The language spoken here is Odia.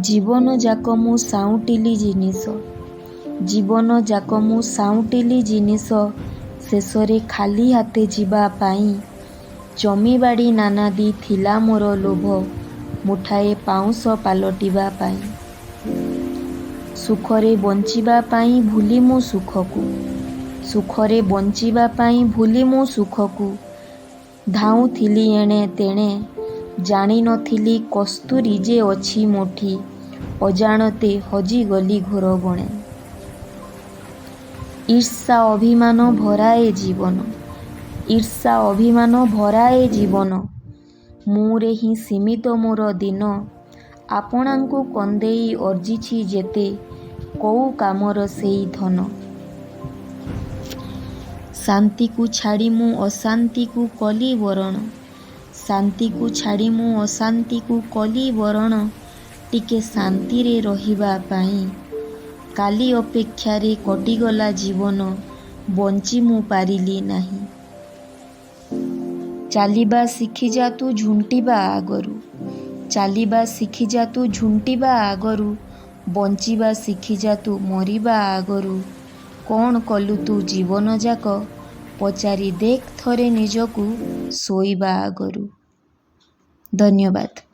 ଜୀବନ ଯାକ ମୁଁ ସାଉଁଟିଲି ଜିନିଷ, ଜୀବନ ଯାକ ମୁଁ ସାଉଁଟିଲି ଜିନିଷ, ଶେଷରେ ଖାଲି ହାତେ ଯିବା ପାଇଁ। ଜମିବାଡ଼ି ନାନାଦି ଥିଲା ମୋର ଲୋଭ, ମୁଠାଏ ପାଉଁଶ ପାଲଟିବା ପାଇଁ। ସୁଖରେ ବଞ୍ଚିବା ପାଇଁ ଭୁଲି ମୁଁ ସୁଖକୁ, ସୁଖରେ ବଞ୍ଚିବା ପାଇଁ ଭୁଲି ମୁଁ ସୁଖକୁ। ଧାଉଁଥିଲି ଏଣେ ତେଣେ, ଜାଣିନଥିଲି କସ୍ତୁରୀ ଯେ ଅଛି ମୋଠି, ଅଜାଣତେ ହଜିଗଲି ଘୋର ବଣେ। ଈର୍ଷା ଅଭିମାନ ଭରାଏ ଜୀବନ, ଈର୍ଷା ଅଭିମାନ ଭରାଏ ଜୀବନ। ମୁଁରେ ହିଁ ସୀମିତ ମୋର ଦିନ, ଆପଣାଙ୍କୁ କନ୍ଦେଇ ଅର୍ଜିଛି ଯେତେ, କୋଉ କାମର ସେଇ ଧନ। ଶାନ୍ତିକୁ ଛାଡ଼ି ମୁଁ ଅଶାନ୍ତିକୁ କଲି ବରଣ, ଶାନ୍ତିକୁ ଛାଡ଼ି ମୁଁ ଅଶାନ୍ତିକୁ କଲି ବରଣ। ଟିକେ ଶାନ୍ତିରେ ରହିବା ପାଇଁ, କାଲି ଅପେକ୍ଷାରେ କଟିଗଲା ଜୀବନ, ବଞ୍ଚି ମୁଁ ପାରିଲି ନାହିଁ। ଚାଲିବା ଶିଖିଯା ତୁ ଝୁଣ୍ଟିବା ଆଗରୁ, ଚାଲିବା ଶିଖିଯା ତୁ ଝୁଣ୍ଟିବା ଆଗରୁ, ବଞ୍ଚିବା ଶିଖିଯା ତୁ ମରିବା ଆଗରୁ। କ'ଣ କଲୁ ତୁ ଜୀବନ ଯାକ, ପଚାରି ଦେଖ ଥରେ ନିଜକୁ ଶୋଇବା ଆଗରୁ। ଧନ୍ୟବାଦ।